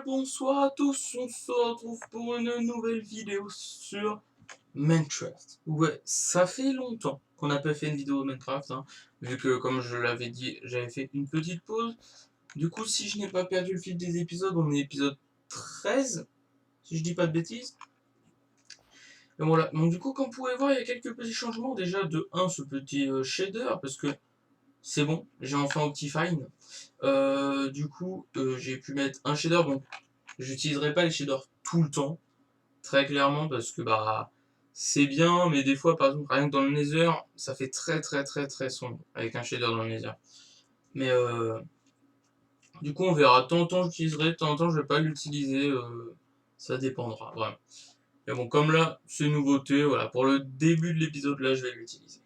bonsoir à tous, on se retrouve pour une nouvelle vidéo sur Minecraft. Ouais, ça fait longtemps qu'on n'a pas fait une vidéo Minecraft, hein, vu que comme je l'avais dit, j'avais fait une petite pause. Du coup, si je n'ai pas perdu le fil des épisodes, on est épisode 13, si je dis pas de bêtises. Et voilà, donc du coup, comme vous pouvez voir, il y a quelques petits changements. Déjà, de 1, ce petit shader, parce que c'est bon, j'ai enfin Optifine. Du coup, j'ai pu mettre un shader, donc j'utiliserai pas les shaders tout le temps, très clairement, parce que bah c'est bien, mais des fois, par exemple, rien que dans le Nether, ça fait très sombre avec un shader dans le Nether. Mais du coup, on verra. De temps en temps, j'utiliserai, de temps en temps, je vais pas l'utiliser. Ça dépendra, vraiment. Mais bon, comme là, c'est une nouveauté, voilà, pour le début de l'épisode, là, je vais l'utiliser.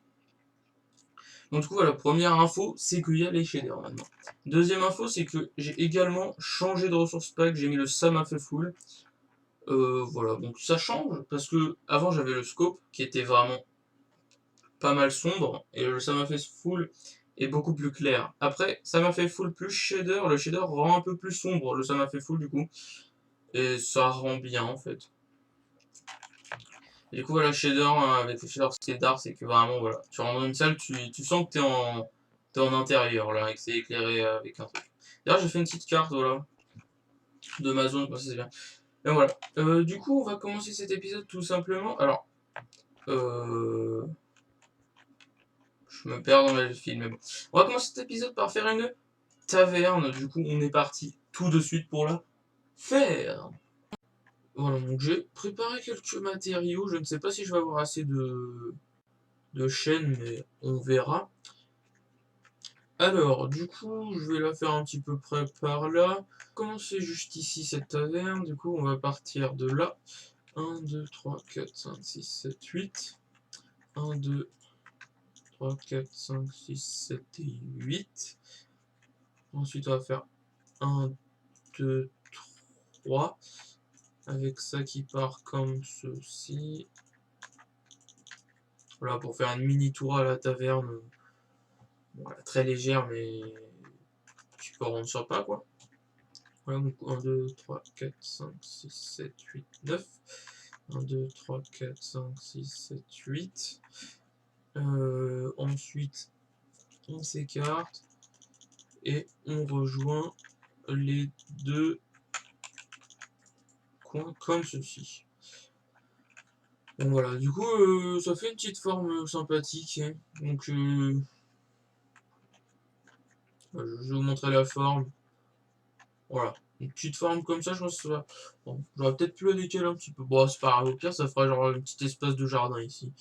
Donc du coup, voilà, première info, c'est qu'il y a les shaders maintenant. Deuxième info, c'est que j'ai également changé de ressource pack, j'ai mis le Sam fait full. Voilà, donc ça change, parce que avant j'avais le scope, qui était vraiment pas mal sombre, et le Sam fait full est beaucoup plus clair. Après, ça m'a fait full plus shader, le shader rend un peu plus sombre, le Sam fait full du coup, et ça rend bien en fait. Et du coup, voilà, shader, avec le shader, ce qui est dark, c'est que vraiment, voilà, tu rentres dans une salle, tu sens que t'es en intérieur, là, et que c'est éclairé avec un truc. D'ailleurs, j'ai fait une petite carte, voilà, de ma zone, c'est bien. Et voilà. Du coup, on va commencer cet épisode tout simplement. Alors, je me perds dans le film, mais bon. On va commencer cet épisode par faire une taverne. Du coup, on est parti tout de suite pour la faire. Voilà, donc j'ai préparé quelques matériaux. Je ne sais pas si je vais avoir assez de chaînes, mais on verra. Alors, du coup, je vais la faire un petit peu près par là. Commencer juste ici cette taverne. Du coup, on va partir de là. 1, 2, 3, 4, 5, 6, 7, 8. 1, 2, 3, 4, 5, 6, 7 et 8. Ensuite, on va faire 1, 2, 3. Avec ça qui part comme ceci. Voilà, pour faire une mini tour à la taverne. Voilà, très légère, mais tu peux rendre sympa, quoi. Voilà, donc 1, 2, 3, 4, 5, 6, 7, 8, 9. 1, 2, 3, 4, 5, 6, 7, 8. Ensuite, on s'écarte. Et on rejoint les deux coins comme ceci. Bon voilà, du coup ça fait une petite forme sympathique, hein. Donc je vais vous montrer la forme. Voilà, une petite forme comme ça, je pense que ça va. Bon, j'aurais peut-être pu la décaler un petit peu. Bon, c'est pas grave, au pire ça fera genre un petit espace de jardin ici.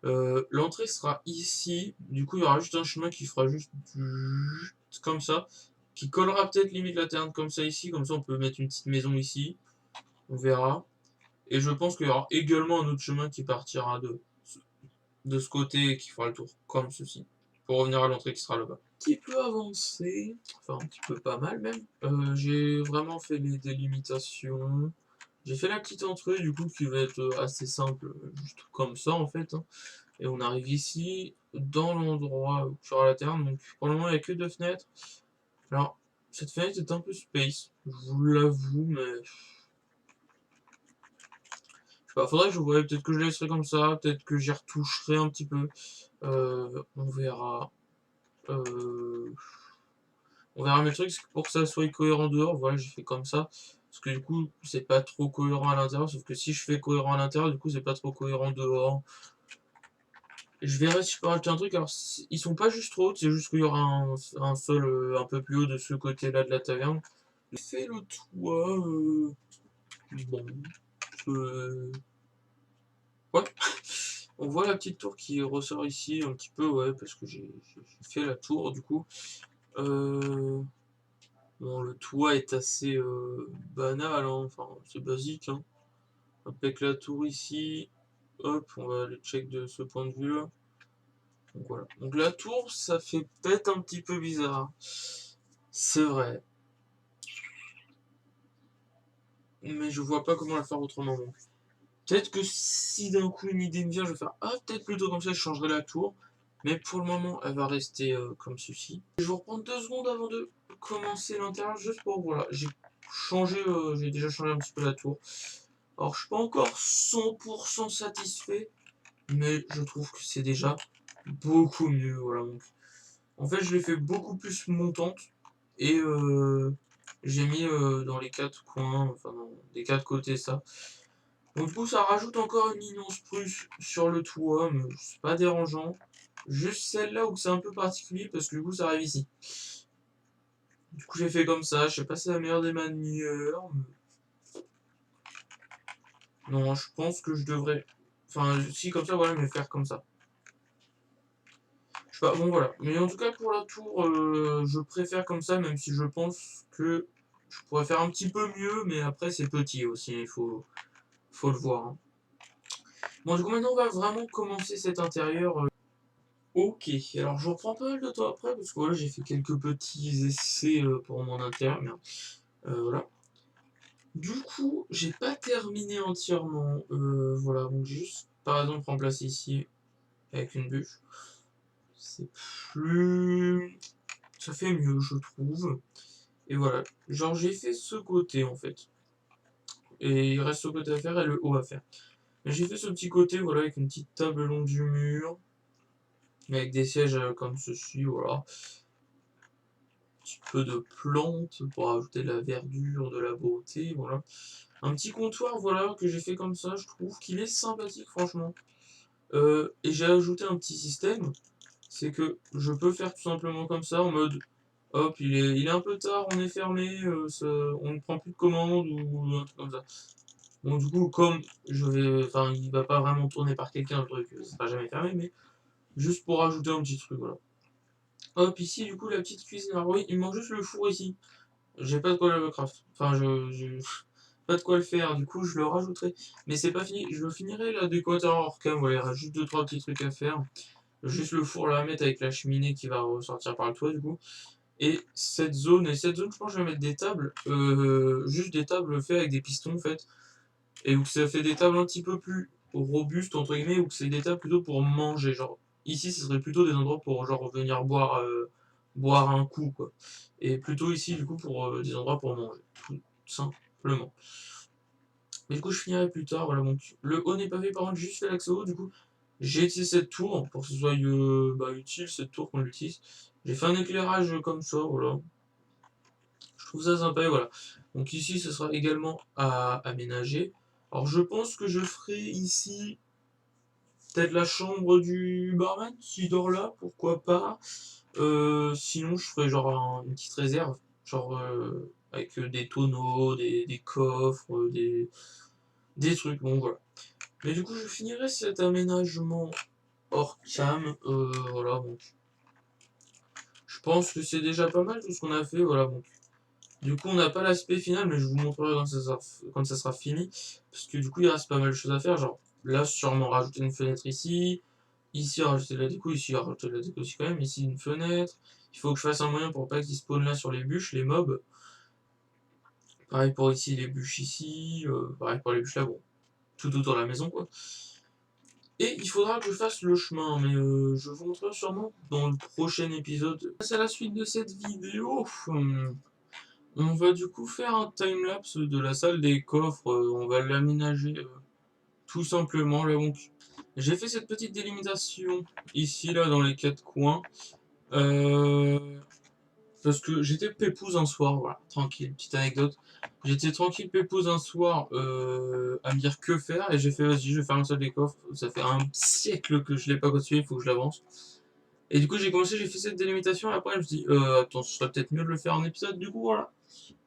L'entrée sera ici, du coup il y aura juste un chemin qui fera juste comme ça, qui collera peut-être limite la terne comme ça ici, comme ça on peut mettre une petite maison ici, on verra. Et je pense qu'il y aura également un autre chemin qui partira de ce côté et qui fera le tour, comme ceci. Pour revenir à l'entrée qui sera là-bas. Un petit peu avancé, enfin un petit peu pas mal même. J'ai vraiment fait les délimitations. J'ai fait la petite entrée du coup qui va être assez simple, juste comme ça en fait, hein. Et on arrive ici, dans l'endroit où sur la terne. Donc pour le moment il n'y a que 2 fenêtres. Alors, cette fenêtre est un peu space, je vous l'avoue, mais faudrait que je voie, peut-être que je laisserai comme ça, peut-être que j'y retoucherai un petit peu. On verra. On verra, mais le truc, c'est que pour que ça soit cohérent dehors, voilà, j'ai fait comme ça. Parce que du coup, c'est pas trop cohérent à l'intérieur, sauf que si je fais cohérent à l'intérieur, du coup, c'est pas trop cohérent dehors. Et je verrai si je peux rajouter un truc. Alors, ils sont pas juste trop hauts, c'est juste qu'il y aura un sol un peu plus haut de ce côté-là de la taverne. J'ai fait le toit. Bon. Ouais. On voit la petite tour qui ressort ici un petit peu, ouais, parce que j'ai fait la tour du coup. Bon, le toit est assez banal, hein, enfin c'est basique, hein. Avec la tour ici, hop, on va aller check de ce point de vue là. Donc voilà. Donc la tour, ça fait peut-être un petit peu bizarre. C'est vrai. Mais je vois pas comment la faire autrement. Donc. Peut-être que si d'un coup une idée me vient, je vais faire ah peut-être plutôt comme ça, je changerai la tour. Mais pour le moment, elle va rester comme ceci. Je vais reprendre 2 secondes avant de commencer l'intérieur, juste pour voilà. J'ai changé, j'ai déjà changé un petit peu la tour. Alors je suis pas encore 100% satisfait, mais je trouve que c'est déjà beaucoup mieux, voilà. Donc, en fait, je l'ai fait beaucoup plus montante et j'ai mis dans les quatre coins, enfin dans les quatre côtés ça. Donc du coup, ça rajoute encore une ligne en spruce sur le toit, mais c'est pas dérangeant. Juste celle-là où c'est un peu particulier parce que du coup, ça arrive ici. Du coup, j'ai fait comme ça. Je sais pas si c'est la meilleure des manières, mais non, je pense que je devrais. Enfin, si comme ça, voilà, mais faire comme ça. Je sais pas, bon voilà. Mais en tout cas, pour la tour, je préfère comme ça, même si je pense que je pourrais faire un petit peu mieux, mais après, c'est petit aussi, faut le voir, hein. Bon, du coup, maintenant, on va vraiment commencer cet intérieur. Ok, alors je reprends pas mal de temps après, parce que voilà, j'ai fait quelques petits essais pour mon intérieur, merde. Voilà. Du coup, j'ai pas terminé entièrement. Voilà, donc j'ai juste, par exemple, remplacé ici avec une bûche. C'est plus... Ça fait mieux, je trouve. Et voilà, genre j'ai fait ce côté en fait. Et il reste ce côté à faire et le haut à faire. Mais j'ai fait ce petit côté, voilà, avec une petite table le long du mur. Avec des sièges comme ceci, voilà. Un petit peu de plantes pour ajouter de la verdure, de la beauté, voilà. Un petit comptoir, voilà, que j'ai fait comme ça, je trouve qu'il est sympathique, franchement. Et j'ai ajouté un petit système, c'est que je peux faire tout simplement comme ça, en mode, hop, il est un peu tard, on est fermé, on ne prend plus de commandes, ou un truc comme ça. Bon, du coup, comme enfin, il va pas vraiment tourner par quelqu'un, le truc, ça sera jamais fermé, mais juste pour ajouter un petit truc, voilà. Hop, ici, du coup, la petite cuisine. Alors oui, il manque juste le four ici. J'ai pas de quoi le craft. Enfin, pas de quoi le faire, du coup, je le rajouterai. Mais c'est pas fini, je finirai la décorateur hors cam, voilà, il reste juste 2-3 petits trucs à faire. Juste le four là à mettre avec la cheminée qui va ressortir par le toit, du coup. Et cette zone, je pense que je vais mettre des tables, juste des tables faites avec des pistons, en fait. Et où ça fait des tables un petit peu plus robustes, entre guillemets, ou que c'est des tables plutôt pour manger. Genre, ici, ce serait plutôt des endroits pour genre venir boire un coup, quoi. Et plutôt ici, du coup, pour des endroits pour manger, tout simplement. Mais du coup, je finirai plus tard. Voilà, donc le haut n'est pas fait, par contre, j'ai juste fait l'accès haut. Du coup, j'ai utilisé cette tour pour que ce soit utile, cette tour qu'on l'utilise. J'ai fait un éclairage comme ça, voilà. Je trouve ça sympa, et voilà. Donc ici, ce sera également à aménager. Alors je pense que je ferai ici peut-être la chambre du barman, s'il dort là, pourquoi pas. Sinon, je ferai genre une petite réserve, genre avec des tonneaux, des coffres, des trucs, bon voilà. Mais du coup, je finirai cet aménagement hors cam, voilà, donc je pense que c'est déjà pas mal tout ce qu'on a fait, voilà, bon. Du coup, on n'a pas l'aspect final, mais je vous montrerai quand ça sera fini. Parce que du coup, il reste pas mal de choses à faire. Genre, là, sûrement rajouter une fenêtre ici. Ici, rajouter de la déco. Ici, rajouter de la déco aussi quand même. Ici, une fenêtre. Il faut que je fasse un moyen pour pas qu'ils spawnent là sur les bûches, les mobs. Pareil pour ici, les bûches ici. Pareil pour les bûches là, bon. Tout autour de la maison, quoi. Et il faudra que je fasse le chemin, mais je vous montrerai sûrement dans le prochain épisode. C'est la suite de cette vidéo. On va du coup faire un timelapse de la salle des coffres, on va l'aménager tout simplement là. Donc j'ai fait cette petite délimitation ici là dans les quatre coins euh, parce que j'étais pépouze un soir, voilà, tranquille, petite anecdote. J'étais tranquille pépouze un soir à me dire que faire et j'ai fait vas-y je vais faire une salle des coffres. Ça fait un siècle que je l'ai pas continué, il faut que je l'avance. Et du coup j'ai commencé, j'ai fait cette délimitation et après je me suis dit attends ce serait peut-être mieux de le faire en épisode, du coup voilà.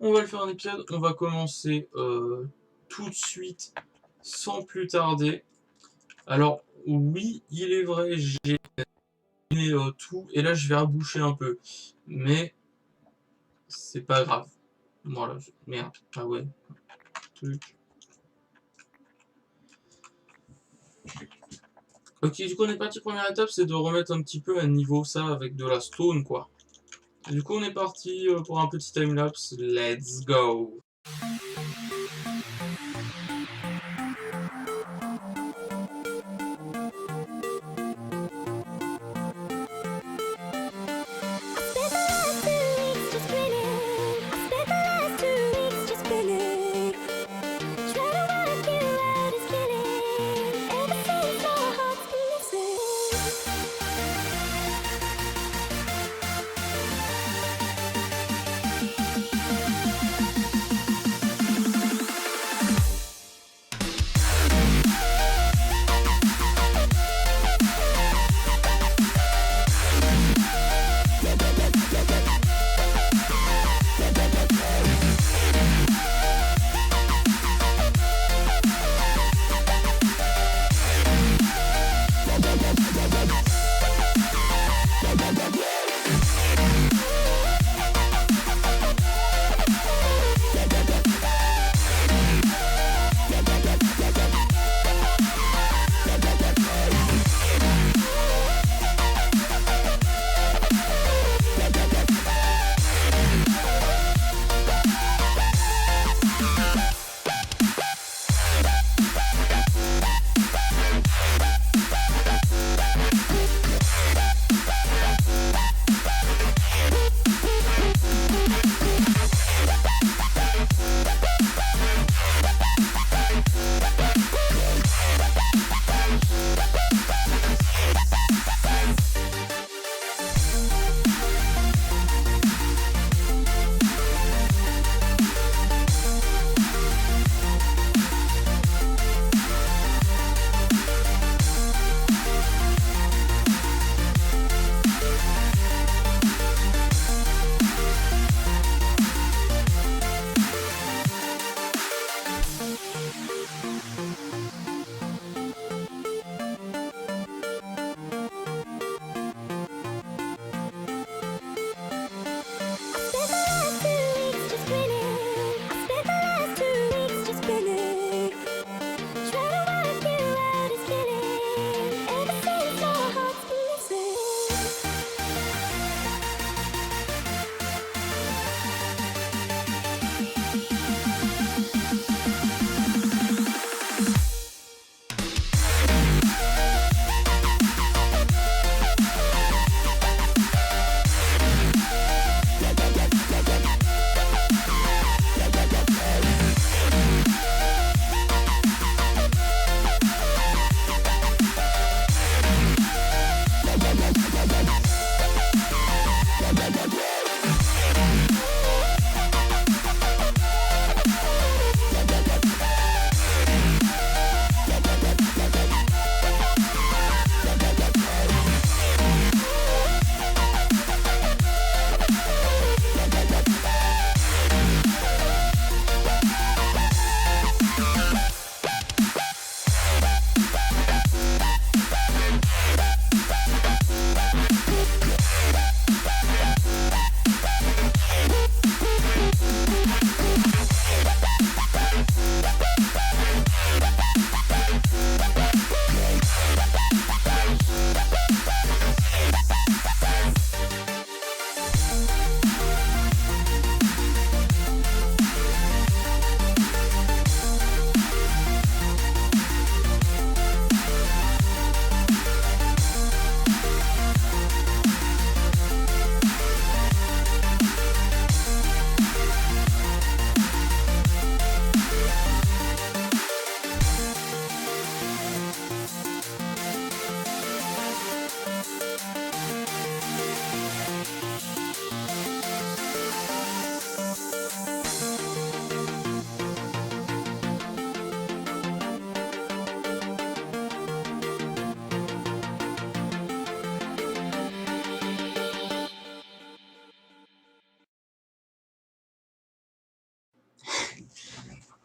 On va le faire en épisode, on va commencer tout de suite, sans plus tarder. Alors, oui, il est vrai, j'ai mis tout, et là je vais raboucher un peu. Mais, c'est pas grave. Voilà, merde, ah ouais. Truc. Ok, du coup on est parti, première étape, c'est de remettre un petit peu à niveau ça avec de la stone, quoi. Du coup on est parti pour un petit timelapse, let's go.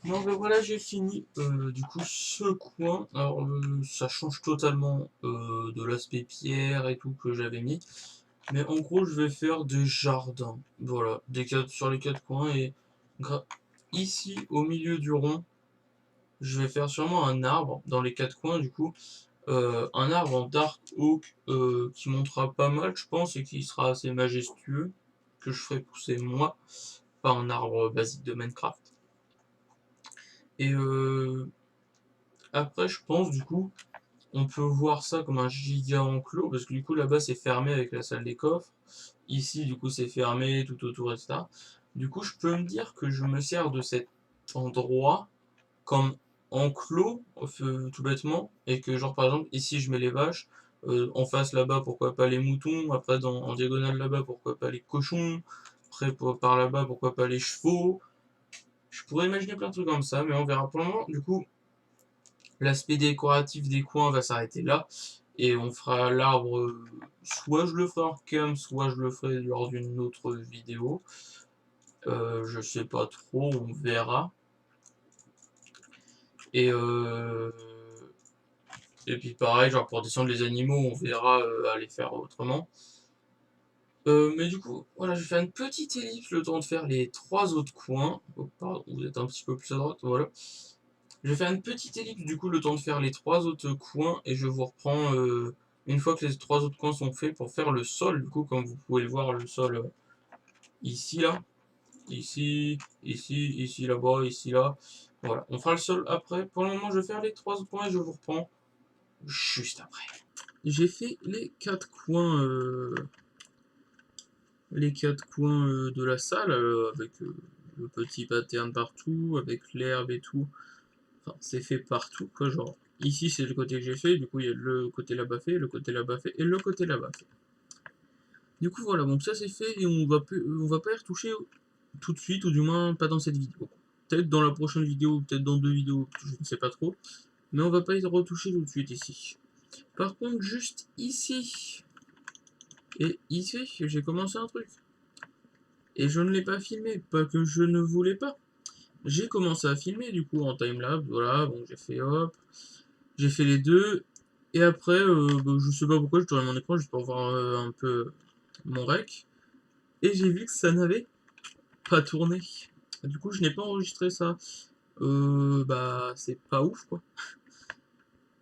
Non, ben voilà, j'ai fini. Du coup, ce coin, alors ça change totalement de l'aspect pierre et tout que j'avais mis. Mais en gros, je vais faire des jardins. Voilà, sur les quatre coins. Et ici, au milieu du rond, je vais faire sûrement un arbre dans les quatre coins. Du coup, un arbre en dark oak qui montera pas mal, je pense, et qui sera assez majestueux. Que je ferai pousser moi. Pas un arbre basique de Minecraft. Et après, je pense, du coup, on peut voir ça comme un giga enclos, parce que du coup, là-bas, c'est fermé avec la salle des coffres. Ici, du coup, c'est fermé tout autour, etc. Du coup, je peux me dire que je me sers de cet endroit comme enclos, tout bêtement, et que, genre, par exemple, ici, je mets les vaches, en face, là-bas, pourquoi pas les moutons, après, en diagonale, là-bas, pourquoi pas les cochons, après, par là-bas, pourquoi pas les chevaux. Je pourrais imaginer plein de trucs comme ça, mais on verra pour le moment. Du coup, l'aspect décoratif des coins va s'arrêter là. Et on fera l'arbre, soit je le ferai en cam, soit je le ferai lors d'une autre vidéo. Je sais pas trop, on verra. Et, et puis pareil, genre pour descendre les animaux, on verra à les faire autrement. Mais du coup, voilà, je vais faire une petite ellipse le temps de faire les trois autres coins. Oh, pardon, vous êtes un petit peu plus à droite, voilà. Je vais faire une petite ellipse du coup le temps de faire les trois autres coins et je vous reprends une fois que les trois autres coins sont faits pour faire le sol. Du coup, comme vous pouvez le voir, le sol ici, là, ici, là-bas, ici, là. Voilà, on fera le sol après. Pour le moment, je vais faire les trois autres coins et je vous reprends juste après. J'ai fait les quatre coins, de la salle avec le petit pattern partout, avec l'herbe et tout. Enfin, c'est fait partout, quoi, genre. Ici, c'est le côté que j'ai fait, du coup, il y a le côté là-bas fait, le côté là-bas fait, et le côté là-bas fait. Du coup, voilà, donc ça c'est fait, et on va pas y retoucher tout de suite, ou du moins pas dans cette vidéo. Peut-être dans la prochaine vidéo, peut-être dans deux vidéos, je ne sais pas trop. Mais on va pas y retoucher tout de suite ici. Par contre, juste ici, et ici, j'ai commencé un truc. Et je ne l'ai pas filmé, pas que je ne voulais pas. J'ai commencé à filmer, du coup, en timelapse, voilà, bon, j'ai fait hop, j'ai fait les deux, et après, je sais pas pourquoi, je tournais mon écran juste pour voir un peu mon rec, et j'ai vu que ça n'avait pas tourné. Du coup, je n'ai pas enregistré ça. C'est pas ouf, quoi.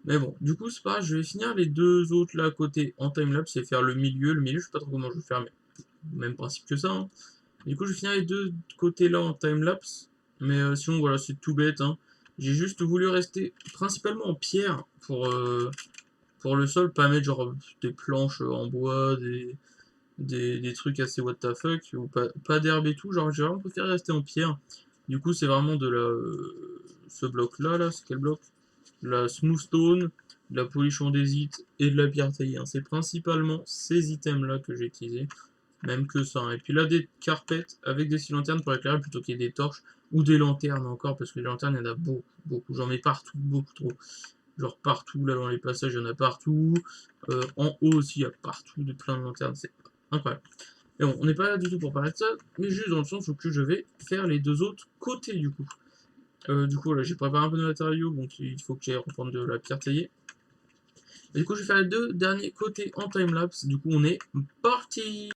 Mais bon, du coup, c'est pas grave, je vais finir les deux autres là à côté en timelapse et faire le milieu. Le milieu, je sais pas trop comment je vais faire, mais même principe que ça. Hein. Du coup, je vais finir les deux côtés là en timelapse. Mais sinon, voilà, c'est tout bête. Hein. J'ai juste voulu rester principalement en pierre pour le sol, pas mettre genre des planches en bois, des trucs assez what the fuck, ou pas d'herbe et tout. Genre, j'ai vraiment préféré rester en pierre. Du coup, c'est vraiment de la. Ce bloc là, c'est quel bloc? La smooth stone, de la polish andésite et de la pierre taillée. Hein. C'est principalement ces items là que j'ai utilisés. Même que ça. Hein. Et puis là, des carpettes avec des 6 lanternes pour éclairer plutôt qu'il y ait des torches ou des lanternes encore, parce que les lanternes, il y en a beaucoup, beaucoup. J'en mets partout, beaucoup trop. Genre partout, là dans les passages, il y en a partout. En haut aussi, il y a partout plein de lanternes. C'est incroyable. Et bon, on n'est pas là du tout pour parler de ça, mais juste dans le sens où que je vais faire les deux autres côtés du coup. Du coup, là, j'ai préparé un peu de matériaux, donc il faut que j'aille reprendre de la pierre taillée. Et du coup, je vais faire les deux derniers côtés en timelapse. Du coup, on est parti!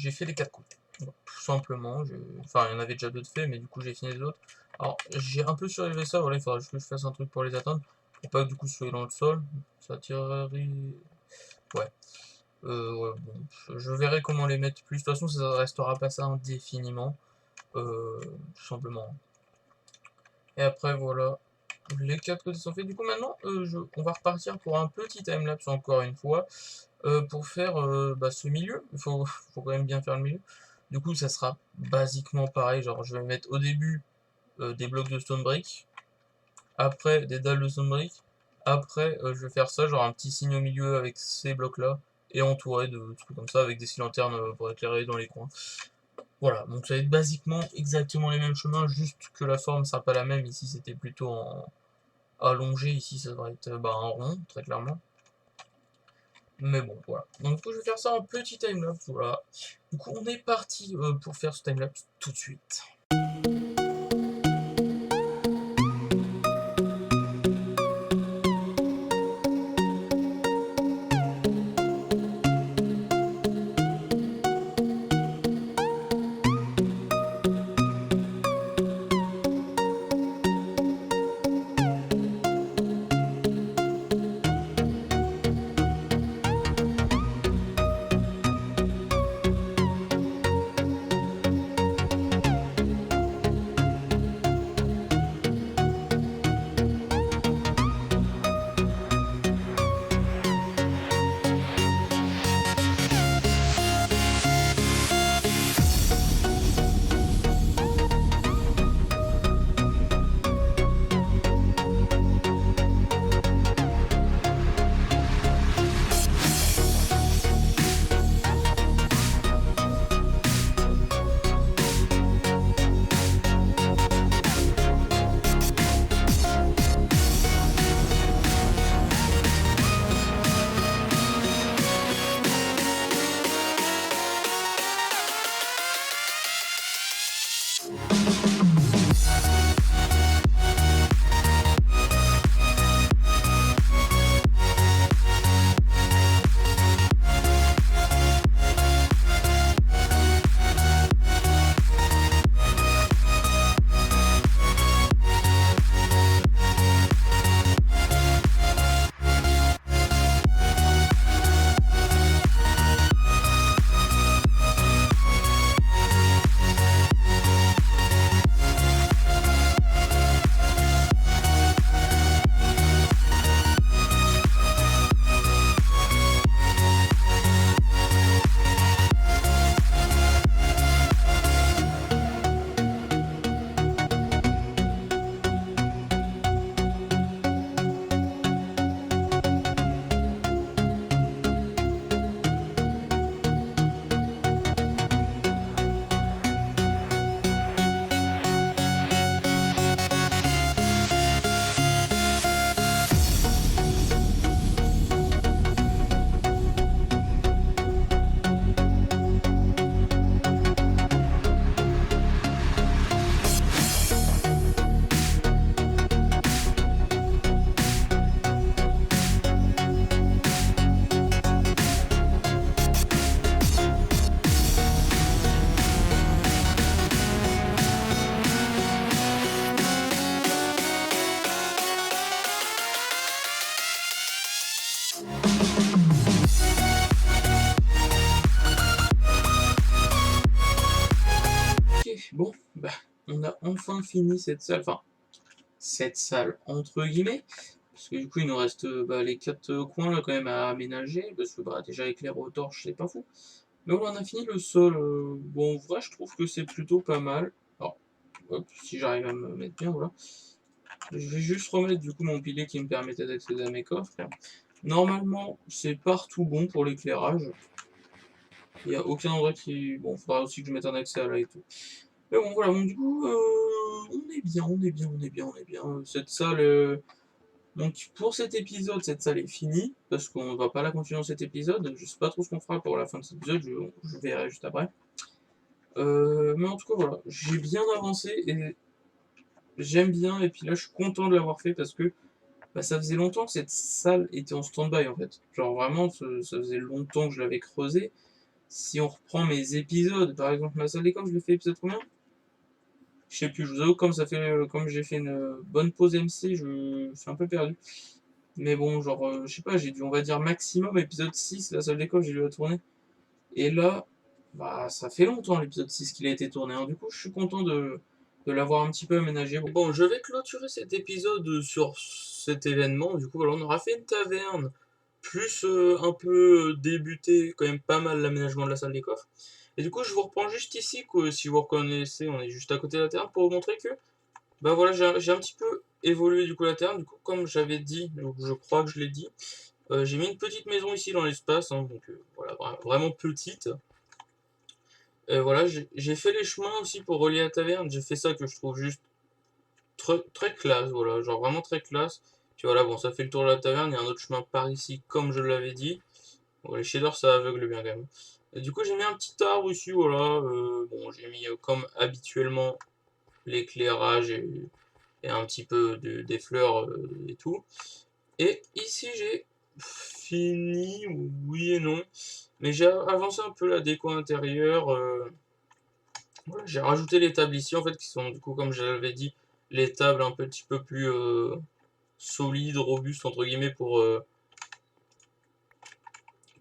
j'ai fait les 4 côtés. Donc, tout simplement, enfin il y en avait déjà d'autres faits, mais du coup j'ai fini les autres. Alors j'ai un peu surélevé ça, voilà, il faudra juste que je fasse un truc pour les atteindre, pour pas que du coup ce soit dans le sol. Ça tirerait... Ouais. Ouais, bon, je verrai comment les mettre plus. De toute façon, ça restera pas ça indéfiniment. Tout simplement. Et après, voilà. Les 4 côtés sont faits. Du coup, maintenant, on va repartir pour un petit timelapse encore une fois. Pour faire ce milieu. Faut quand même bien faire le milieu. Du coup, ça sera basiquement pareil. Genre, je vais mettre au début des blocs de stone brick. Après, des dalles de stone brick. Après, je vais faire ça, genre un petit signe au milieu avec ces blocs-là. Et entouré de trucs comme ça avec des lanternes pour éclairer dans les coins. Voilà, donc ça va être basiquement exactement les mêmes chemins, juste que la forme sera pas la même. Ici, c'était plutôt en allongé. Ici, ça va être un rond, très clairement. Mais bon, voilà. Donc du coup, je vais faire ça en petit timelapse, voilà. Du coup, on est parti pour faire ce timelapse tout de suite. Bon, on a enfin fini cette salle, enfin, cette salle entre guillemets, parce que du coup il nous reste les 4 coins là quand même à aménager, parce que déjà éclair aux torches c'est pas fou. Mais voilà, on a fini le sol, bon en vrai je trouve que c'est plutôt pas mal. Alors, hop, si j'arrive à me mettre bien, voilà. Je vais juste remettre du coup mon pilier qui me permettait d'accéder à mes coffres. Normalement c'est partout bon pour l'éclairage. Il n'y a aucun endroit qui... Bon, il faudra aussi que je mette un accès à là et tout. Mais bon, voilà, bon, du coup, on est bien, on est bien, on est bien, on est bien. Cette salle, donc pour cet épisode, cette salle est finie, parce qu'on va pas la continuer dans cet épisode. Je sais pas trop ce qu'on fera pour la fin de cet épisode, je verrai juste après. Mais en tout cas, voilà, j'ai bien avancé et j'aime bien, et puis là, je suis content de l'avoir fait parce que ça faisait longtemps que cette salle était en stand-by en fait. Genre vraiment, ça faisait longtemps que je l'avais creusée. si on reprend mes épisodes, par exemple ma salle d'école, je l'ai fait épisode combien? Je sais plus, je vous avoue, comme ça fait, comme j'ai fait une bonne pause MC, je suis un peu perdu. Mais bon, genre, je sais pas, j'ai dû, on va dire, maximum épisode 6, la salle d'école, j'ai dû la tourner. Et là, bah, ça fait longtemps l'épisode 6 qu'il a été tourné, hein. Du coup, je suis content de l'avoir un petit peu aménagé. Bon, je vais clôturer cet épisode sur cet événement. Du coup, voilà, on aura fait une taverne, plus un peu débuté, quand même pas mal l'aménagement de la salle des coffres. Et du coup, je vous reprends juste ici, quoi, si vous reconnaissez, on est juste à côté de la taverne, pour vous montrer que, bah voilà, j'ai un petit peu évolué du coup la taverne. Du coup, comme j'avais dit, donc je crois que je l'ai dit, j'ai mis une petite maison ici dans l'espace, hein, donc voilà, vraiment petite. Voilà, j'ai fait les chemins aussi pour relier la taverne. J'ai fait ça que je trouve juste très, très classe, voilà, genre vraiment très classe. Puis voilà, bon, ça fait le tour de la taverne. Il y a un autre chemin par ici, comme je l'avais dit. Bon, les shaders, ça aveugle bien quand même. Et du coup, j'ai mis un petit arbre ici, voilà. Bon, j'ai mis comme habituellement l'éclairage et un petit peu des fleurs et tout. Et ici, j'ai fini, oui et non. Mais j'ai avancé un peu la déco intérieure. Voilà, j'ai rajouté les tables ici, en fait, qui sont, du coup, comme je l'avais dit, les tables un petit peu plus solides, robustes, entre guillemets, pour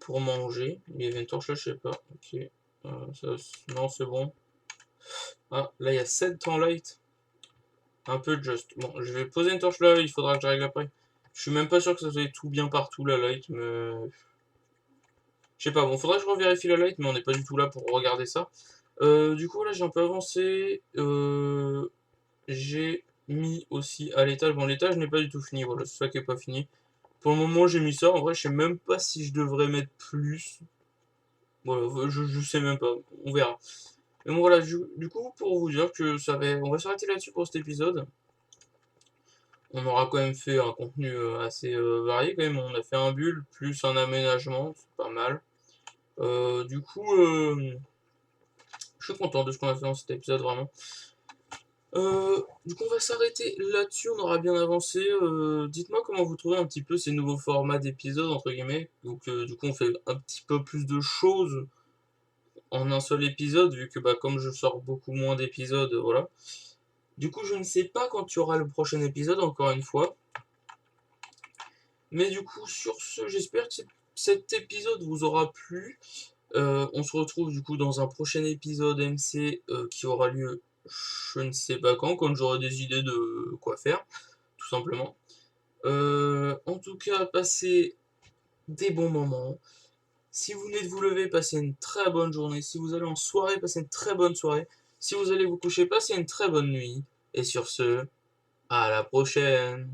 manger. Il y avait une torche là, je sais pas. Ok. Non, c'est bon. Ah, là, il y a 7 en light. Un peu juste. Bon, je vais poser une torche là, il faudra que je règle après. Je suis même pas sûr que ça soit tout bien partout, la light, mais... Je sais pas, bon, faudra que je revérifie la light, mais on n'est pas du tout là pour regarder ça. Du coup, là, j'ai un peu avancé. J'ai mis aussi à l'étage. Bon, l'étage n'est pas du tout fini, voilà, c'est ça qui est pas fini. Pour le moment, j'ai mis ça. En vrai, je sais même pas si je devrais mettre plus. Voilà, je sais même pas. On verra. Mais bon, voilà, du coup, pour vous dire que on va s'arrêter là-dessus pour cet épisode. On aura quand même fait un contenu assez varié quand même. On a fait un build plus un aménagement, c'est pas mal. Du coup, je suis content de ce qu'on a fait dans cet épisode vraiment. Du coup, on va s'arrêter là-dessus, on aura bien avancé. Dites-moi comment vous trouvez un petit peu ces nouveaux formats d'épisodes, entre guillemets. Donc, du coup, on fait un petit peu plus de choses en un seul épisode, vu que bah, comme je sors beaucoup moins d'épisodes, voilà. Du coup, je ne sais pas quand il y aura le prochain épisode, encore une fois. Mais du coup, sur ce, j'espère que cet épisode vous aura plu. On se retrouve du coup dans un prochain épisode MC qui aura lieu je ne sais pas quand j'aurai des idées de quoi faire, tout simplement. En tout cas, passez des bons moments. Si vous venez de vous lever, passez une très bonne journée. Si vous allez en soirée, passez une très bonne soirée. Si vous allez vous coucher, passez une très bonne nuit. Et sur ce, à la prochaine.